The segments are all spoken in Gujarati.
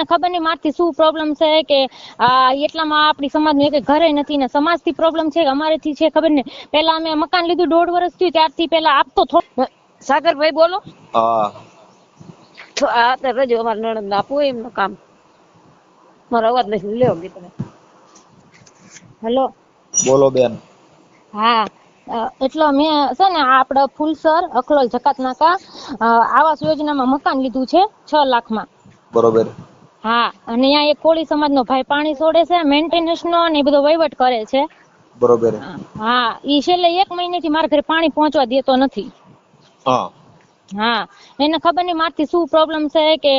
એને ખબર નહીં મારથી શું પ્રોબ્લેમ છે કે એટલામાં આપણી સમાજનું એક ઘરે નથી ને સમાજથી પ્રોબ્લેમ છે કે અમારેથી છે ખબર નહીં. પેલા અમે મકાન લીધું 1.5 વર્ષ થયું ત્યારથી પેલા આપતો થોડો. સાગરભાઈ બોલો. હા તો આ તો રજો અમારા નણંદ આપવું એમનું કામ. મારો અવાજ નથી લેવો તમે. હેલો બોલો બેન. હા એટલે મેં છે ને આપડે ફૂલસર અખલોલ જકાત નાકા આવાસ યોજનામાં મકાન લીધું છે 6 લાખમાં. બરોબર. હા અને અહીંયા એક કોળી સમાજનો ભાઈ પાણી છોડે છે મેન્ટેનન્સ નો ને એ બધો વહીવટ કરે છે. બરોબર. હા ઈ છેલ્લે 1 મહિનેથી મારા ઘરે પાણી પહોંચવા દેતો નથી. હા હા એને ખબર નહીં મારથી શું પ્રોબ્લેમ છે કે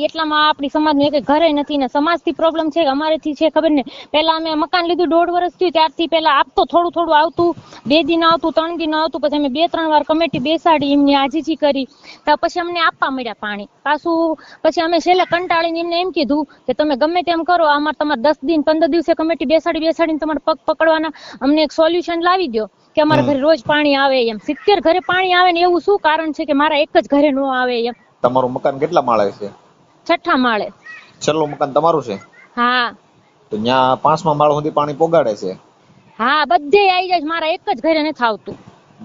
એટલામાં આપણી સમાજનું એક ઘરે નથી ને સમાજથી પ્રોબ્લેમ છે કે અમારેથી છે ખબર નહીં. પેલા અમે મકાન લીધું 1.5 વર્ષ થયું ત્યારથી પેલા આપતો થોડું થોડું આવતું, 2 દિન આવતું, 3 દિન આવતું, પછી અમે 2-3 વાર કમિટી બેસાડી એમની આજીજી કરી તો પછી અમને આપવા મળ્યા પાણી પાછું. પછી અમે છેલ્લે કંટાળીને એમને એમ કીધું કે તમે ગમે તેમ કરો, અમારે તમારે 10 દિન 15 દિવસે કમિટી બેસાડીને તમારે પગ પકડવાના, અમને એક સોલ્યુશન લાવી દો કે અમારા ઘરે રોજ પાણી આવે એમ. 70 ઘરે પાણી આવે ને એવું શું કારણ છે કે મારા એક જ ઘરે ન આવે એમ. તમારું મકાન કેટલા માળે છે? 6ઠા માળે. છેલ્લું મકાન તમારું છે? હા. તો ત્યાં 5મા માળ સુધી પાણી પોગાડે છે? હા બધે આવી જાય, મારા એક જ ઘરે નથી આવતું.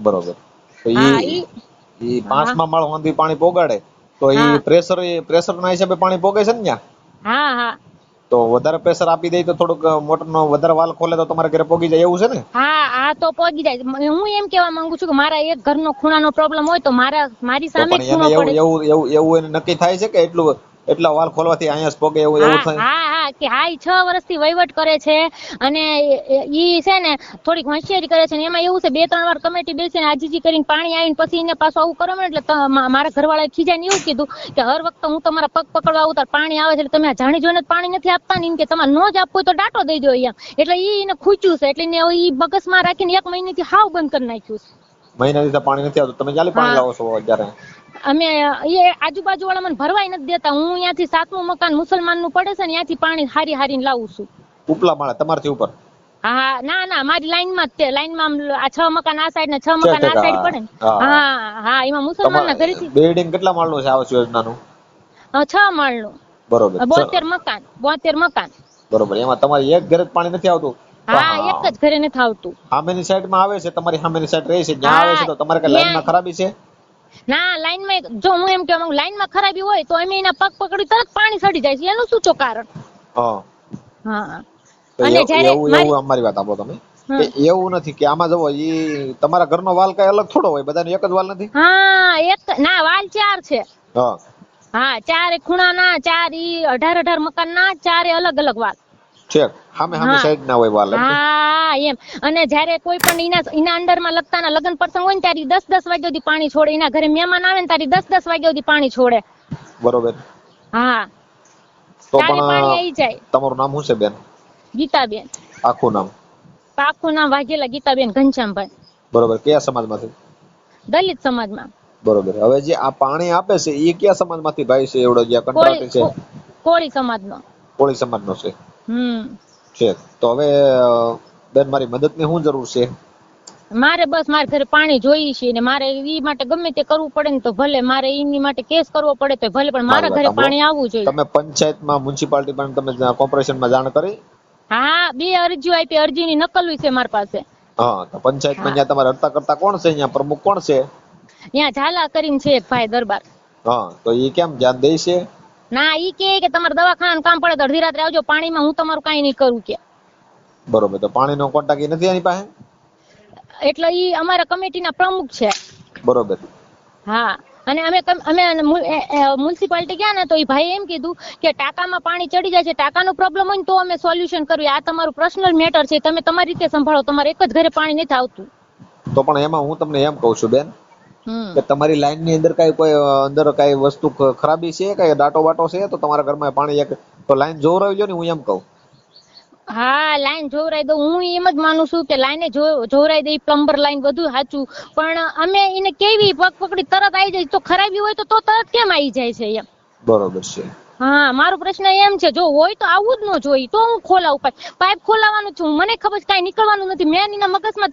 બરોબર. તો ઈ 5મા માળ સુધી પાણી પોગાડે તો ઈ પ્રેશર ના હિસાબે પાણી પોગે છે ને ત્યાં? હા હા. તો વધારે પ્રેશર આપી દે તો થોડુંક મોટરનો વધારે વાલ ખોલે તો તમારા ઘરે પોગી જાય એવું છે ને? હા હા તો પોગી જાય. હું એમ કેવા માંગુ છું કે મારા એક ઘરનો ખૂણાનો પ્રોબ્લેમ હોય તો મારી સામે ખૂણો પડે. એવું એને નક્કી થાય છે કે એટલા વાલ ખોલવાથી અહીંયા પોગે એવું થાય? હા હા કે હા 6 વર્ષથી વહીવટ કરે છે અને ઈ છે ને થોડીક હોશિયારી કરે છે ને એમાં એવું છે 2-3 વાર કમિટી બેસીને આજીજી કરીને પાણી આવીને પછી એને પાછું આવું કરો ને એટલે મારા ઘરવાળાએ ખીજાઈને એવું કીધું કે હર વખતે હું તમારા પગ પકડવા આવું તાર પાણી આવે છે એટલે તમે જાણી જોઈને પાણી નથી આપતા ને કે તમારે ન જ આપવું હોય તો ડાટો દઈ દો એમ. એટલે એને ખૂચ્યું છે એટલે ઈ બગસમાં રાખીને 1 મહિનેથી હાવ બંધ કરી નાખ્યું છે. મહિનાથી પાણી નથી આવતું? તમે ક્યાંથી પાણી લાવો છો અત્યારે? અમે એ આજુબાજુ વાળા મને ભરવાય નથી દેતા. હું અહીંયાથી 7મું મકાન મુસલમાન નું પડે છે ને ત્યાંથી પાણી હારીને લાવું છું. ઉપલા માળે તમારથી ઉપર? હા ના મારી લાઈન માં જ લાઈનમાં આ 6 મકાન આ સાઈડ ને 6 મકાન આ સાઈડ પડે ને. હા એમાં મુસલમાન ના ઘરેથી. બિલ્ડિંગ કેટલા માળનું છે આવાસ યોજનાનું? 6 માળનું. બરોબર. 72 મકાન. બરોબર. એમાં તમારી એક ઘરે પાણી નથી આવતું? હા એક જ ઘરે નથી આવતું. સામેની સાઈડમાં આવે છે, તમારી સામેની સાઈડ રહે છે, જ્યાં આવે છે તો તમારે કઈ લાઈનમાં ખરાબી છે? ના લાઈનમાં જો હું એમ કહેવા માંગુ લાઈનમાં ખરાબી હોય તો અમે એના પગ પકડી તરત પાણી સડી જાય છે. એનું શું કારણ? હા અને એવું અમારી વાત આપો તમે કે એવું નથી કે આમાં જવો ઈ તમારા ઘરનો વાલ કઈ અલગ થોડો હોય, બધાનો એક જ વાલ નથી? હા એક ના વાલ 4 છે. હા 4 ખૂણાના 4 ઈ 18 મકાન ના 4 અલગ વાલ છે. સામે સાઈડ ના હોય વાલ? હા એમ. અને જયારે કોઈ પણ એના અંડરમાં લગતાના લગ્ન પ્રસંગ હોય ને ત્યારે 10-10 વાગ્યા સુધી પાણી છોડે. એના ઘરે મહેમાન આવે ને ત્યારે 10-10 વાગ્યા સુધી પાણી છોડે. બરોબર. હા તો પાણી આવી જાય. તમારું નામ શું છે બેન? ગીતાબેન. આખું નામ? આખું નામ વાઘેલા ગીતાબેન ઘનશ્યામભાઈ. બરોબર. કયા સમાજમાંથી? દલિત સમાજમાં. બરોબર. હવે જે આ પાણી આપે છે એ કયા સમાજમાંથી ભાઈ છે? એવડો જે કંટ્રાક્ટ છે કોળી સમાજનો. કોળી સમાજનો છે? છે. તો હવે બેન મારી મદદની શું જરૂર છે? મારે બસ મારા ઘરે પાણી જોઈએ છે ને મારે ઈ માટે ગમે તે કરવું પડે ને તો ભલે, મારે એની માટે કેસ કરવો પડે તો ભલે, પણ મારા ઘરે પાણી આવવું જોઈએ. તમે પંચાયતમાં, મ્યુનિસિપાલિટી પણ તમે કોર્પોરેશનમાં જાણ કરી? હા 2 અરજીઓ આપી. અરજીની નકલ છે મારી પાસે. હા તો પંચાયતમાં ત્યાં તમારે હડતા કરતા કોણ છે? અહીંયા પ્રમુખ કોણ છે? ત્યાં ઝાલા કરીને છે એક ભાઈ દરબાર. હા તો ઈ કેમ ધ્યાન દે છે? ના ઈ કે તમારે દવાખાનાનું કામ પડે તો અડધી રાત્રે આવજો, પાણીમાં હું તમારું કઈ નહીં કરું કે. બરોબર. તો પાણીનો કોન્ટ્રાક્ટ નથી આની પાસે? એટલે ઈ અમારા કમિટીના પ્રમુખ છે. બરોબર. હા અને અમે મ્યુનિસિપાલિટી ગયા ને તો ઈ ભાઈ એમ કીધું કે ટાંકામાં પાણી ચડી જાય છે, ટાંકાનો પ્રોબ્લેમ હોય ને તો અમે સોલ્યુશન કરીએ. આ તમારું પર્સનલ મેટર છે, તમે તમારી રીતે સંભાળો. તમારે એક જ ઘરે પાણી નથી આવતું. તો પણ એમાં હું તમને એમ કહું છું બેન કે તમારી લાઈન ની અંદર કોઈ અંદર કઈ વસ્તુ ખરાબી છે, કઈ ડાટો વાટો છે તો તમારા ઘરમાં પાણી એક તો લાઈન જોવરાવી લો ને. હું એમ કહું. હા લાઈન જોવરાઈ દઉં. હું એમ જ માનું છું કે લાઈને જોવરાઈ દઈ, પ્લમ્બર લાઈન બધું સાચું, પણ અમે એને કેવી પગ પકડી તરત આવી જાય તો ખરાબી હોય તો તરત કેમ આવી જાય છે એમ. બરોબર છે. હા મારો પ્રશ્ન એમ છે જો હોય તો આવું જ ન જોઈએ તો હું ખોલાવું પાઇપ ખોલાવાનું છું. મને ખબર છે કઈ નીકળવાનું નથી. મેં એના મગજમાં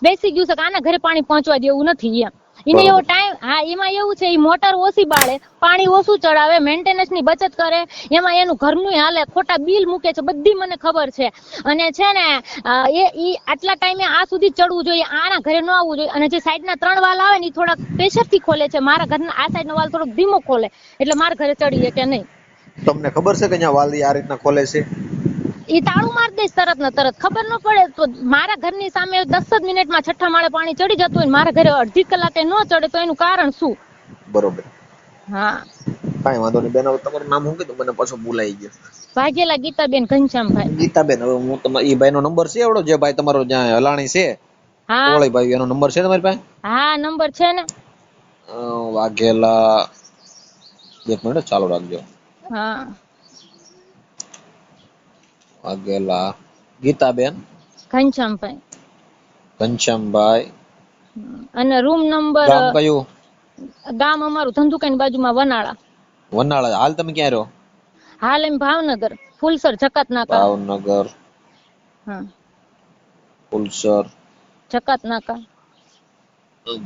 બેસી ગયું છે કે આના ઘરે પાણી પહોંચવા દેવું નથી એમ. એને એવો ટાઈમ, હા એમાં એવું છે, ઈ મોટર ઓછી બાળે, પાણી ઓછું ચડાવે, મેન્ટેનન્સ ની બચત કરે, એમાં એનું ઘરનું હાલે, ખોટા બિલ મૂકે છે, બધી મને ખબર છે. અને છે ને ઈ આટલા ટાઈમે આ સુધી ચડવું જોઈએ, આના ઘરે ન આવવું જોઈએ. અને જે સાઈડના 3 વાલ આવે ને એ થોડાક પ્રેશર થી ખોલે છે, મારા ઘરના આ સાઈડ નો વાલ થોડોક ધીમો ખોલે, એટલે મારા ઘરે ચડીએ કે નહીં. તમને ખબર છે કે અહીંયા વાલી આ રીતના ખોલે છે? ઈ તાળું મારી દઈશ તરત ને તરત, ખબર ન પડે તો. મારા ઘરની સામે 10 જ મિનિટમાં 6ઠ્ઠા માળે પાણી ચડી જતું હોય, મારા ઘરે અડધી કલાકે ન ચડે, તો એનું કારણ શું? બરોબર, હા. કાંઈ વાંધો નહીં બેન. હવે તમારું નામ શું કીધું? મને પાછું ભૂલાઈ ગયું. ભાગેલા ગીતાબેન ઘનશ્યામભાઈ. ગીતાબેન. હવે હું તમારા ઈ ભાઈનો નંબર છે એવડો, જે ભાઈ તમારો જ્યાં હલાણી છે હા ઓળે ભાઈ, એનો નંબર છે તમારી પાસે? હા નંબર છે ને. વાઘેલા, એક મિનિટ ચાલુ રાખજો. હા વાઘેલા ગીતાબેન ઘનશ્યામભાઈ. ઘનશ્યામભાઈ. અને રૂમ નંબર, ગામ કયું? ગામ અમારું ધંધુકાની બાજુમાં વનાળા. વનાળા. હાલ તમે ક્યાં રહો? હાલ એમ ભાવનગર, ફુલસર જકાત નાકા. ભાવનગર હા ફુલસર જકાત નાકા.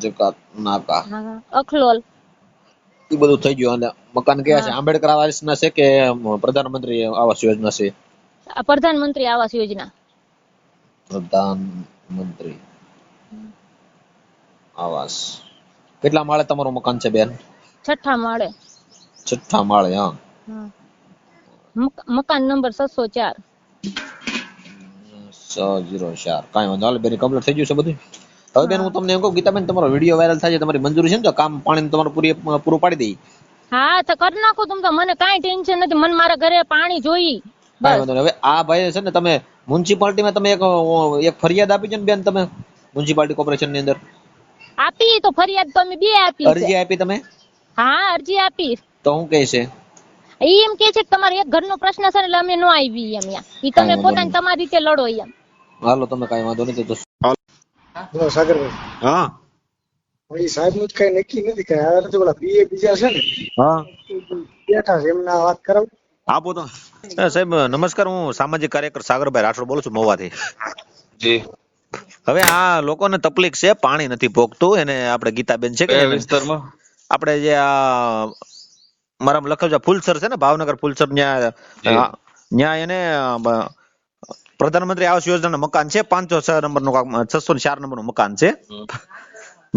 જકાત નાકા. હા અખલોલ. એ બધું થઈ ગયું. અને મકાન કયા છે? આંબેડકર આવાસના છે કે પ્રધાનમંત્રી આવાસ યોજના છે? આ પ્રધાનમંત્રી આવાસ યોજના. પ્રધાનમંત્રી આવાસ. કેટલા માળે તમારું મકાન છે બેન? 6ઠ્ઠા માળે. 6ઠ્ઠા માળે. હા. મકાન નંબર 604. 604. કાંઈ વાંધો. હાલ બેન કમ્પ્લીટ થઈ ગયું છે બધું. હવે બેન હું તમને એમ કહું, ગીતાબેન તમારો વિડીયો વાયરલ થાય છે, તમારી મંજૂરી છે ને? તો કામ પાણી તમારું પૂરું પાડી દઈ. હા તો કરી નાખો તમે તો, મને કાંઈ ટેન્શન નથી, મને મારા ઘરે પાણી જોઈ. કાંઈ વાંધો નહીં. હવે આ ભાઈ છે ને, તમે મ્યુનિસિપાલિટીમાં તમે એક ફરિયાદ આપી છે ને બેન, તમે મ્યુનિસિપાલિટી કોર્પોરેશન ની અંદર આપી તો ફરિયાદ તો અમે 2 આપી છે. અરજી આપી તમે? હા અરજી આપી. તો હું કહે છે? ઈ એમ કે છે કે તમારે એક ઘરનો પ્રશ્ન છે ને એટલે અમે ન આવી એમ. ઈ તમે પોતાની તમારી રીતે લડો એમ. હાલો તમે, કાંઈ વાંધો નથી. તો બોલો સાગરભાઈ. હા એ સાહેબ નું કઈ નક્કી નથી, કઈ આવ્યા નથી. ઓલા પીએ બીજા છે ને, હા બેઠા છે, એમના વાત કરાવ. આપો તો. સાહેબ નમસ્કાર, હું સામાજિક કાર્યકર સાગરભાઈ રાઠોડ બોલું છું, મહુવાથી. જી. હવે આ લોકોને તકલીફ છે, પાણી નથી પોગતું. એને આપણે ગીતાબેન છે કે વિસ્તારમાં આપણે જે આ મારા લખેલું છે ફુલસર છે ને, ભાવનગર ફુલસર, ન્યા એને પ્રધાનમંત્રી આવાસ યોજનાનું મકાન છે, 506 નંબરનું 604 નંબરનું મકાન છે.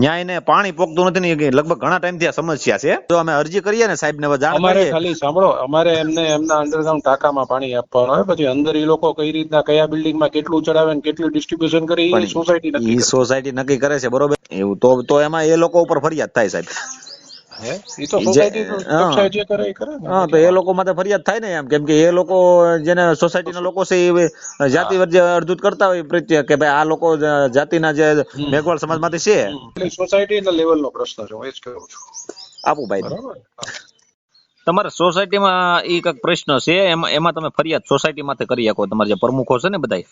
ન્યા એને પાણી પોગતું નથી ને, લગભગ ઘણા ટાઈમ થી આ સમસ્યા છે. તો અમે અરજી કરીએ ને સાહેબ ને જાણ અમારે કરીએ. ખાલી સાંભળો, અમારે એમના અંડરગ્રાઉન્ડ ટાંકામાં પાણી આપવાનું હોય, પછી અંદર એ લોકો કઈ રીતના કયા બિલ્ડિંગમાં કેટલું ચડાવે ને કેટલું ડિસ્ટ્રીબ્યુશન કરે એ સોસાયટી નક્કી કરે. સોસાયટી નક્કી કરે છે, બરોબર. એવું તો એમાં એ લોકો ઉપર ફરિયાદ થાય સાહેબ. હે એ તો સોસાયટી કક્ષાએ જે કરે એ કરે ને. હા તો એ લોકો માટે ફરિયાદ થાય ને એમ, કેમ કે એ લોકો જેને સોસાયટીના લોકો છે એ જાતિ જે અડધૂત કરતા હોય પ્રત્યે કે ભાઈ આ લોકો જાતિના જે મેઘવાળ સમાજમાંથી છે. એટલે સોસાયટીના લેવલનો પ્રશ્ન છે, હું એ જ કહું છું. આપું ભાઈ. બરાબર. તમારા સોસાયટીમાં એ કઈક પ્રશ્ન છે, એમાં તમે ફરિયાદ સોસાયટી માંથી કરી શકો. તમારા જે પ્રમુખો છે ને બધા,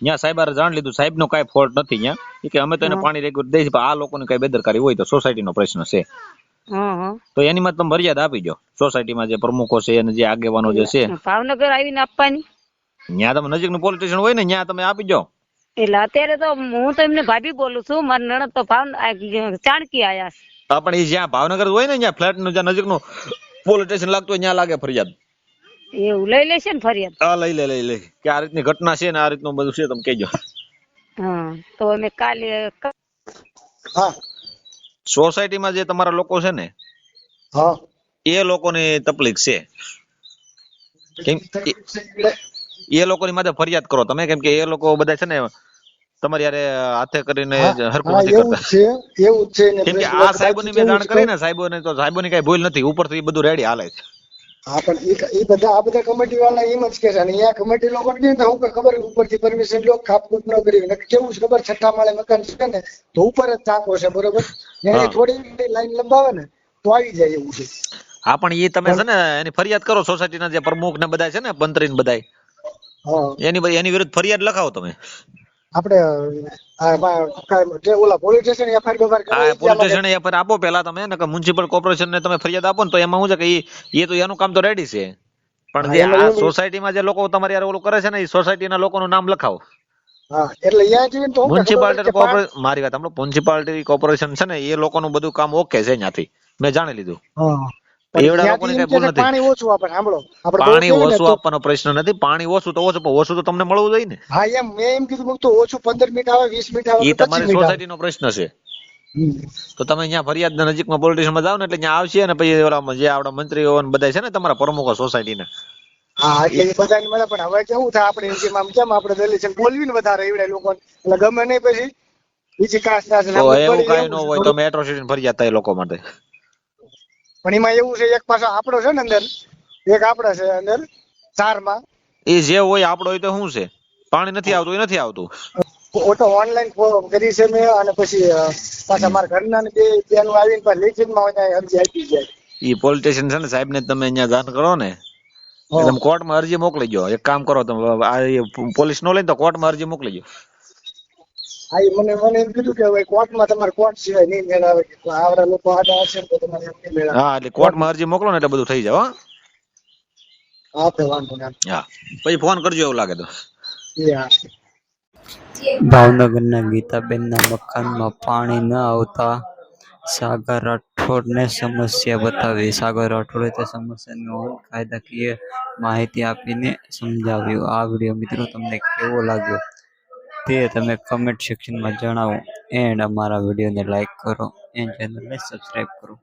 ત્યાં સાહેબ જાણ લીધું, સાહેબ નો કઈ ફોલ્ટ નથી ત્યાં, કે અમે તો એને પાણી રેગ્યુલર દઈએ છીએ, આ લોકોની કઈ બેદરકારી હોય તો સોસાયટીનો પ્રશ્ન છે, તો એની માં તમે ફરિયાદ આપી દો. સોસાયટીમાં જે પ્રમુખો છે અને જે આગેવાનો જે છે, ભાવનગર આવીને આપવાની. ત્યાં તમે નજીકનું પોલીસ સ્ટેશન હોય ને, ત્યાં તમે આપી દો. એટલે અત્યારે તો હું તો એમને ભાભી બોલું છું, મારી નણંદ તો ચાણકી આયા છે. પણ એ જ્યાં ભાવનગર હોય ને, ત્યાં ફ્લેટ નું જ્યાં નજીકનું પોલીસ સ્ટેશન લાગતું હોય ત્યાં લાગે ફરિયાદ. એવું લઈ લેશે ને ફરિયાદ? હા લઈ લે કે આ રીતની ઘટના છે ને આ રીતનું બધું છે, તમે કહેજો. હા તો અમે કાલે. હા સોસાયટીમાં જે તમારા લોકો છે ને, હા એ લોકોની તકલીફ છે, એ લોકોની માટે ફરિયાદ કરો તમે, કેમ કે એ લોકો બધા છે ને તમારી યારે હાથે કરીને હરખું નથી કરતા. એવું છે ને, કેમ કે આ સાહેબોની મેં જાણ કરી ને, સાહેબોને તો સાહેબોની કઈ ભૂલ નથી, ઉપરથી બધું રેડી હાલે છે. હા પણ એ બધા કમિટી વાળા એમ જ કે છે, અને અહીંયા કમિટી લોકો ને હું ખબર ઉપરથી પરમિશન લો, કાપકૂપ ન કરી. કેવું છે ખબર, 6ઠ્ઠા માળે મકાન છે ને, તો ઉપર જ ટાંકો છે, બરોબર. એને થોડી લાઈન લંબાવે ને તો આવી જાય એવું છે. હા પણ એ તમે છે ને એની ફરિયાદ કરો, સોસાયટીના જે પ્રમુખ ને બધા છે ને, મંત્રી ને બધા, એની વિરુદ્ધ ફરિયાદ લખાવો તમે. આપણે ઓલા police station police station FIR આપો પેલા તમે, મ્યુનિસિપલ કોર્પોરેશન ને તમે ફરિયાદ આપો ને, તો એમાં શું છે કે એ તો એનું કામ તો રેડી છે, પણ જે આ સોસાયટીમાં જે લોકો તમારે યાર ઓલું કરે છે ને, એ સોસાયટીના લોકોનું નામ લખાવો. હા એટલે અહીંયા જઈને તો હું કે ખબર પડે મ્યુનિસિપાલિટી કે કોર્પોરેશન મારી વાત સાંભળો, મ્યુનિસિપાલિટી કોર્પોરેશન છે ને એ લોકોનું બધું કામ ઓકે છે ત્યાંથી મેં જાણી લીધું. હા પણ એવડા ત્યાંથી લોકોની એમ કઈ કે ભૂલ છે નથી. પાણી ઓછું આપે સાંભળો આપણે બહુ પાણી કહીએ ને ઓછું તો આપવાનો પ્રશ્ન નથી, પાણી ઓછું તો ઓછું, પણ ઓછું તો તમને મળવું જોઈએ ને. હા એમ મેં એમ કીધું મેં કીધું તો ઓછું 15 મિનિટ આવે 20 મિનિટ આવે એ કે 25 તમારી મિનિટ આવે. સોસાયટીનો પ્રશ્ન છે. હમ. તો તમે અહીંયા ફરિયાદ નજીકમાં પોલીસ સ્ટેશનમાં જાઓ ને એટલે ત્યાં આવશે ને પછી ઓલા જે આપણા મંત્રીઓ ને બધા છે ને તમારા પ્રમુખો સોસાયટીના, હા એટલે એ બધાને મળે પણ હવે કેવું થાય આપણે જેમ આમ કેમ આપણે દલીલ છે બોલવી ને વધારે એવડે લોકો એટલે ગમે નહીં પછી બીજી કાસ્ટ ના છે તો સમજ એવું પડી કાંઈ ન એવું છે હોય થોડું. તમે એટ્રોસિટી ફરિયાદ થાય એ લોકો માટે. પણ એમાં એવું છે એક પાછો આપણો છે ને અંદર એક આપડે છે અંદર 4 માં એ જે હોય આપણો હોય તો શું છે, પાણી નથી આવતું એ નથી આવતું. ઓટો ઓનલાઈન કરી છે મેં અને પછી પાછા મારા ઘરના ને બેનું આવીને પાછા લેખિતમાં હોય ત્યાં અરજી આપી જાય. એ પોલીસ સ્ટેશન છે ને સાહેબ ને તમે અહીંયા જાણ કરો ને એટલે તમે કોર્ટમાં અરજી મોકલી દો. એક કામ કરો તમે આ પોલીસ નો લઈને તો કોર્ટમાં અરજી મોકલી દો. હા મને એમ કીધું કે હવે કોર્ટમાં તમારે કોર્ટ સિવાય નહીં મેળ આવે કે આવડા લોકો આડા હશે ને તો તમારે એમ નહીં મેળ આવે. હા એટલે કોર્ટમાં અરજી મોકલો ને એટલે બધું થઈ જાય. હા તો વાંધો નહીં. હા પછી ફોન કરજો એવું લાગે તો. હા. ભાવનગરના ગીતાબેનના મકાનમાં પાણી ન આવતા સાગર રાઠોડને સમસ્યા બતાવી. સાગર રાઠોડે તે સમસ્યાનો હલ કાયદાકીય માહિતી આપીને સમજાવ્યું. આ વિડીયો મિત્રો તમને કેવો લાગ્યો તે તમે કમેન્ટ સેક્શનમાં જણાવો. એન્ડ અમારા વિડીયોને લાઈક કરો એન્ડ ચેનલને સબસ્ક્રાઈબ કરો.